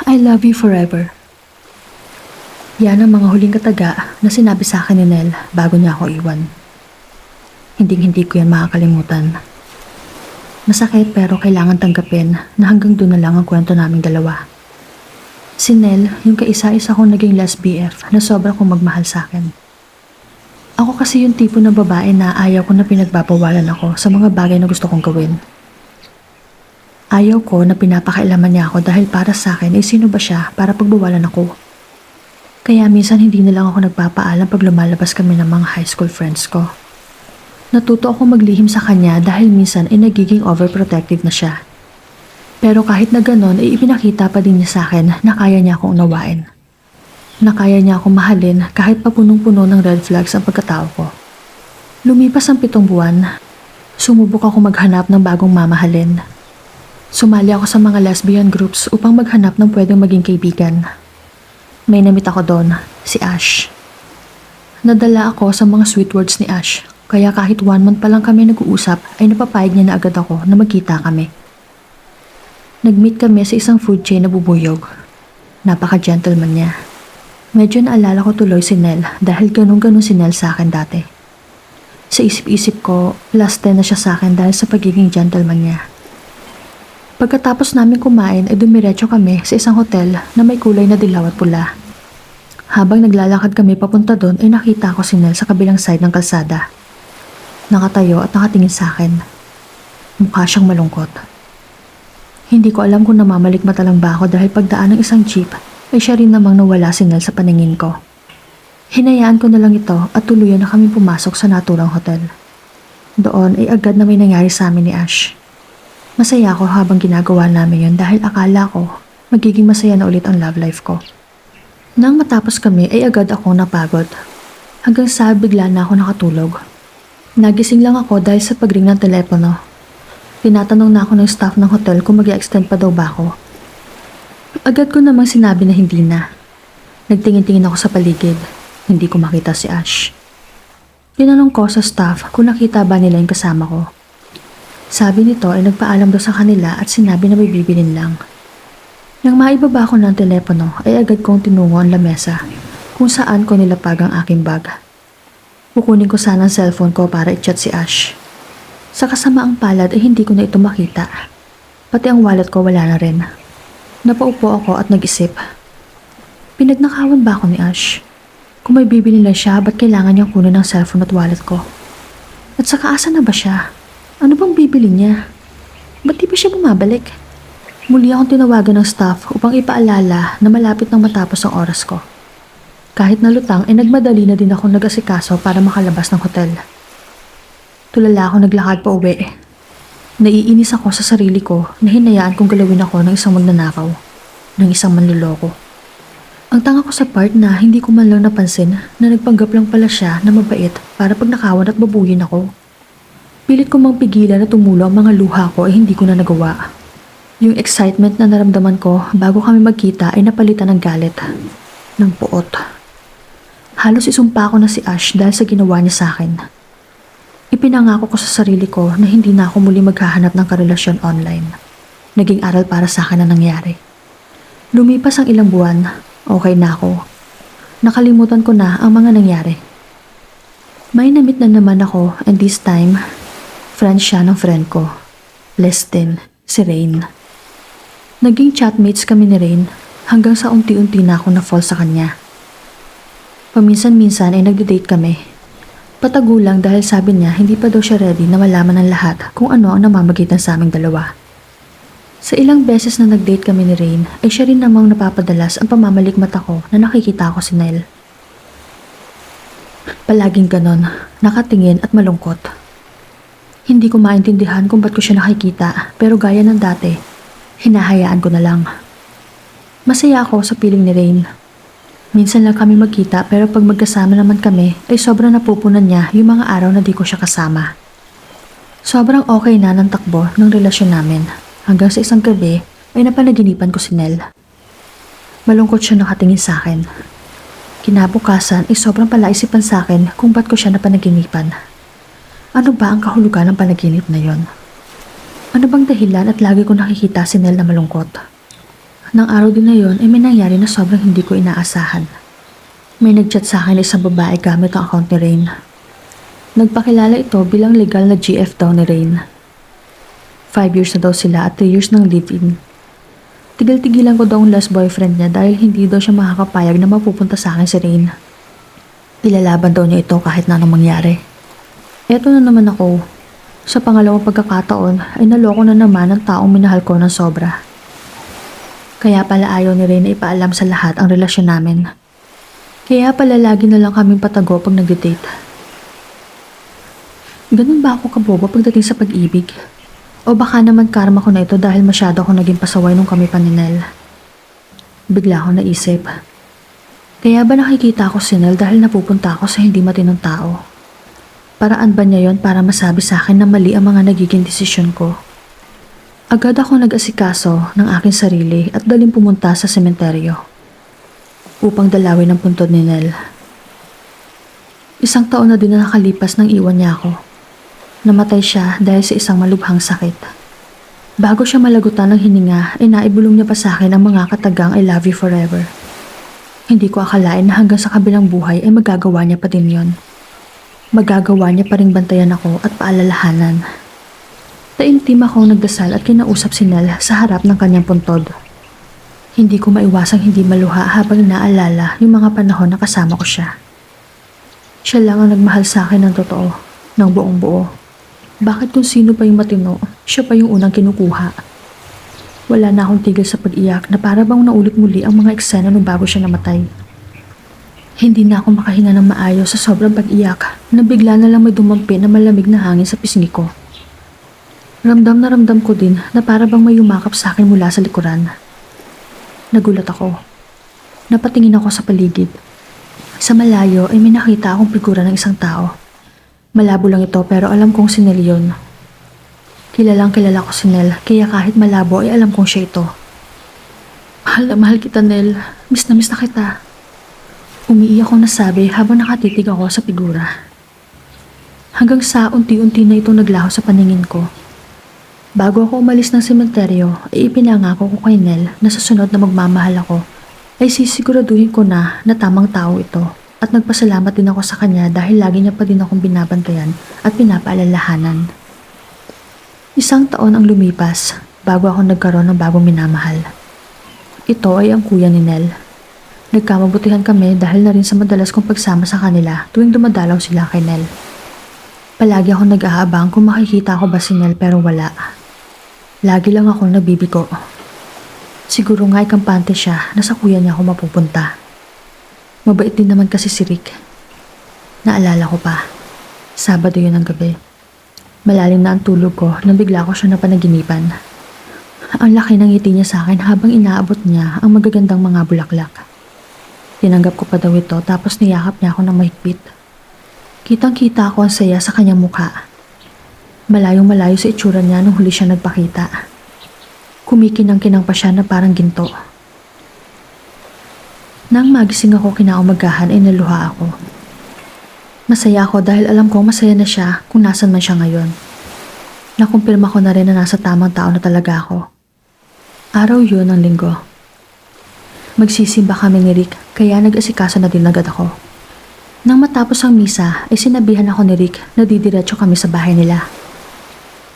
I love you forever. Yan ang mga huling kataga na sinabi sa akin ni Nel bago niya ako iwan. Hindi ko yan makakalimutan. Masakit pero kailangan tanggapin na hanggang doon na lang ang kwento naming dalawa. Si Nel, yung kaisa-isa kong naging last BF na sobra kong magmahal sa akin. Ako kasi yung tipo ng babae na ayaw ko na pinagbabawalan ako sa mga bagay na gusto kong gawin. Ayaw ko na pinapakailaman niya ako dahil para sa akin ay sino ba siya para pagbawalan ako. Kaya minsan hindi na lang ako nagpapaalam pag lumalabas kami ng mga high school friends ko. Natuto ako maglihim sa kanya dahil minsan ay nagiging overprotective na siya. Pero kahit na ganon ay ipinakita pa din niya sa akin na kaya niya akong unawain. Na kaya niya akong mahalin kahit pa punong-puno ng red flags ang pagkatao ko. Lumipas ang 7 buwan, sumubok ako maghanap ng bagong mamahalin. Sumali ako sa mga lesbian groups upang maghanap ng pwedeng maging kaibigan. May namit ako doon, si Ash. Nadala ako sa mga sweet words ni Ash, kaya kahit 1 month pa lang kami nag-uusap ay napapayag niya na agad ako na magkita kami. Nag-meet kami sa isang food chain na bubuyog. Napaka-gentleman niya. Medyo naalala ko tuloy si Nel dahil ganun-ganun si Nel sa akin dati. Sa isip-isip ko, +10 na siya sa akin dahil sa pagiging gentleman niya. Pagkatapos namin kumain ay dumiretso kami sa isang hotel na may kulay na dilaw at pula. Habang naglalakad kami papunta doon ay nakita ko si Nel sa kabilang side ng kalsada. Nakatayo at nakatingin sa akin. Mukha siyang malungkot. Hindi ko alam kung namamalikmata lang ba ako dahil pagdaan ng isang jeep ay siya rin namang nawala si Nel sa paningin ko. Hinayaan ko na lang ito at tuluyan na kami pumasok sa naturang hotel. Doon ay agad na may nangyari sa amin ni Ash. Masaya ako habang ginagawa namin yun dahil akala ko magiging masaya na ulit ang love life ko. Nang matapos kami ay agad akong napagod. Hanggang sa bigla na ako nakatulog. Nagising lang ako dahil sa pagring ng telepono. Tinatanong na ako ng staff ng hotel kung mag-i-extend pa daw ba ako. Agad ko namang sinabi na hindi na. Nagtingin-tingin ako sa paligid. Hindi ko makita si Ash. Tinanong ko sa staff kung nakita ba nila yung kasama ko. Sabi nito ay nagpaalam daw sa kanila at sinabi na may bibilin lang. Nang maibaba ko ng telepono ay agad kong tinungo ang lamesa kung saan ko nilapag ang aking bag. Kukunin ko sana ang cellphone ko para i-chat si Ash. Sa kasamaang palad ay hindi ko na ito makita. Pati ang wallet ko wala na rin. Napaupo ako at nag-isip. Pinagnakawan ba ako ni Ash? Kung may bibili lang siya, ba't kailangan niyang kunin ang cellphone at wallet ko? At saka asa na ba siya? Ano bang bibili niya? Ba't di ba siya bumabalik? Muli akong tinawagan ng staff upang ipaalala na malapit nang matapos ang oras ko. Kahit nalutang ay nagmadali na din ako nag-asikaso para makalabas ng hotel. Tulala ako naglakad pa uwi. Naiinis ako sa sarili ko na hinayaan kong galawin ako ng isang magnanakaw, ng isang manloloko. Ang tanga ko sa part na hindi ko man lang napansin na nagpanggap lang pala siya na mabait para pagnakawan at babuyin ako. Pilit ko mang pigilan na tumulo ang mga luha ko ay hindi ko na nagawa. Yung excitement na naramdaman ko bago kami magkita ay napalitan ng galit, ng puot. Halos isumpa ko na si Ash dahil sa ginawa niya sa akin. Ipinangako ko sa sarili ko na hindi na ako muli maghahanap ng karelasyon online. Naging aral para sa akin na nangyari. Lumipas ang ilang buwan, okay na ako. Nakalimutan ko na ang mga nangyari. May namit na naman ako and this time, friend siya ng friend ko. Lestin, si Rain. Naging chatmates kami ni Rain hanggang sa unti-unti na ako na-fall sa kanya. Paminsan-minsan ay nagde-date kami. Patago lang dahil sabi niya hindi pa daw siya ready na malaman ng lahat kung ano ang namamagitan sa aming dalawa. Sa ilang beses na nag-date kami ni Rain ay siya rin namang napapadalas ang pamamalikmata ko na nakikita ko si Nel. Palaging ganon, nakatingin at malungkot. Hindi ko maintindihan kung ba't ko siya nakikita pero gaya ng dati, hinahayaan ko na lang. Masaya ako sa piling ni Rain. Minsan lang kami magkita pero pag magkasama naman kami ay sobrang napupunan niya yung mga araw na di ko siya kasama. Sobrang okay na ng takbo ng relasyon namin hanggang sa isang gabi ay napanaginipan ko si Nel. Malungkot siya nakatingin sa akin. Kinabukasan ay sobrang palaisipan sa akin kung ba't ko siya napanaginipan. Ano ba ang kahulugan ng panaginip na yon? Ano bang dahilan at lagi ko nakikita si Nel na malungkot? Nang araw din na yon ay may nangyari na sobrang hindi ko inaasahan. May nagchat sa akin na isang babae gamit ang account ni Rain. Nagpakilala ito bilang legal na GF daw ni Rain. 5 years na daw sila at 3 years ng live-in. Tigil-tigilan ko daw ang last boyfriend niya dahil hindi daw siya makakapayag na mapupunta sa akin si Rain. Ilalaban daw niya ito kahit na anong mangyari. Eto na naman ako. Sa pangalawang pagkakataon ay naloko na naman ang taong minahal ko ng sobra. Kaya pala ayaw ni Rain na ipaalam sa lahat ang relasyon namin. Kaya pala lagi na lang kaming patago pag nag-date. Ganun ba ako kaboba pagdating sa pag-ibig? O baka naman karma ko na ito dahil masyado ako naging pasaway nung kami pa ni Nel. Bigla ako naisip. Kaya ba nakikita ako si Nel dahil napupunta ako sa hindi matinong tao? Paraan ba niya yon para masabi sa akin na mali ang mga nagiging desisyon ko? Agad ako nag-asikaso ng aking sarili at daling pumunta sa sementeryo upang dalawin ang puntod ni Nel. 1 taon na din na nakalipas nang iwan niya ako. Namatay siya dahil sa isang malubhang sakit. Bago siya malagutan ng hininga, ay naibulong niya pa sa akin ang mga katagang I love you forever. Hindi ko akalain na hanggang sa kabilang buhay ay magagawa niya pa din yon. Magagawa niya pa ring bantayan ako at paalalahanan. Taimtim akong nagdasal at kinausap si Nel sa harap ng kanyang puntod. Hindi ko maiwasang hindi maluha habang inaalala yung mga panahon na kasama ko siya. Siya lang ang nagmahal sa akin ng totoo, ng buong buo. Bakit kung sino pa yung matino, siya pa yung unang kinukuha? Wala na akong tigil sa pag-iyak na para bang naulit muli ang mga eksena nung bago siya namatay. Hindi na ako makahinga ng maayos sa sobrang pag-iyak na bigla na lang may dumampi na malamig na hangin sa pisngi ko. Ramdam na ramdam ko din na para bang may yumakap sa akin mula sa likuran. Nagulat ako. Napatingin ako sa paligid. Sa malayo ay may nakita akong figura ng isang tao. Malabo lang ito pero alam kong si Nel yun. Kilalang kilala ko si Nel kaya kahit malabo ay alam kong siya ito. Mahal na mahal kita, Nel. Miss na kita. Umiiyak akong nasabi habang nakatitig ako sa figura. Hanggang sa unti-unti na itong naglaho sa paningin ko. Bago ako umalis ng sementeryo, ay ipinangako ko kay Nel na sa sunod na magmamahal ako, ay sisiguraduhin ko na tamang tao ito at nagpasalamat din ako sa kanya dahil lagi niya pa din akong binabantayan at pinapaalalahanan. 1 taon ang lumipas bago ako nagkaroon ng bagong minamahal. Ito ay ang kuya ni Nel. Nagkamabutihan kami dahil na rin sa madalas kong pagsama sa kanila tuwing dumadalaw sila kay Nel. Palagi ako nag-aabang kung makikita ko ba si Nel pero wala. Lagi lang ako nabibigo. Siguro nga ikampante siya na sa kuya niya ako mapupunta. Mabait din naman kasi si Rick. Naalala ko pa. Sabado yun ang gabi. Malalim na ang tulog ko nang bigla ko siya napanaginipan. Ang laki ng ngiti niya sa akin habang inaabot niya ang magagandang mga bulaklak. Tinanggap ko pa daw ito tapos niyakap niya ako ng mahigpit. Kitang-kita ako ang saya sa kanyang mukha. Malayong-malayo sa itsura niya nung huli siya nagpakita. Kumikinang-kinang pa siya na parang ginto. Nang magising ako kinaumagahan ay naluha ako. Masaya ako dahil alam kong masaya na siya kung nasan man siya ngayon. Nakumpirma ko na rin na nasa tamang tao na talaga ako. Araw yun ng linggo. Magsisimba kami ni Rick kaya nag-asikaso na din agad ako. Nang matapos ang misa ay sinabihan ako ni Rick na didiretso kami sa bahay nila.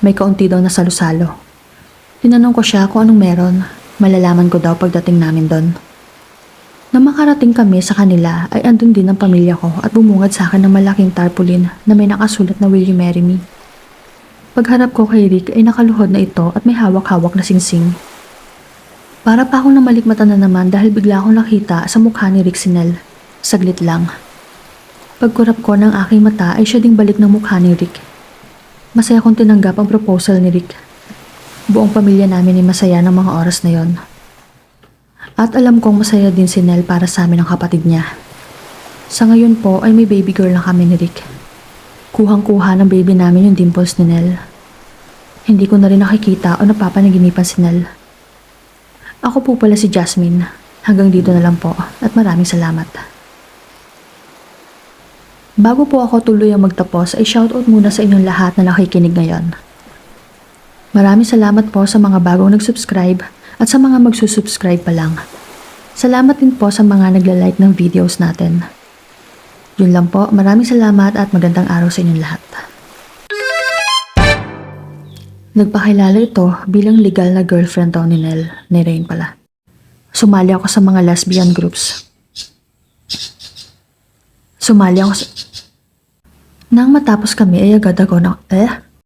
May kaunti daw na salo-salo. Tinanong ko siya kung anong meron. Malalaman ko daw pagdating namin doon. Nang makarating kami sa kanila ay andun din ang pamilya ko at bumungad sa akin ng malaking tarpaulin na may nakasulat na Will You Marry Me? Pagharap ko kay Rick ay nakaluhod na ito at may hawak-hawak na singsing. Para pa akong namalikmata na naman dahil bigla akong nakita sa mukha ni Rick si Nel. Saglit lang. Pagkurap ko ng aking mata ay siya ding balik ng mukha ni Rick. Masaya kong tinanggap ang proposal ni Rick. Buong pamilya namin ay masaya ng mga oras na yon. At alam kong masaya din si Nel para sa amin ang kapatid niya. Sa ngayon po ay may baby girl na kami ni Rick. Kuhang-kuha ng baby namin yung dimples ni Nel. Hindi ko na rin nakikita o napapanaginipan si Nel. Ako po pala si Jasmine. Hanggang dito na lang po at maraming salamat. Bago po ako tuloy ang magtapos ay shoutout muna sa inyong lahat na nakikinig ngayon. Maraming salamat po sa mga bagong nag-subscribe At sa mga magsusubscribe pa lang, salamat din po sa mga nagla-like ng videos natin. Yun lang po, maraming salamat at magandang araw sa inyong lahat. Nagpakilala ito bilang legal na girlfriend daw ni Nel, ni Rain pala. Sumali ako sa mga lesbian groups. Nang matapos kami ay agad ako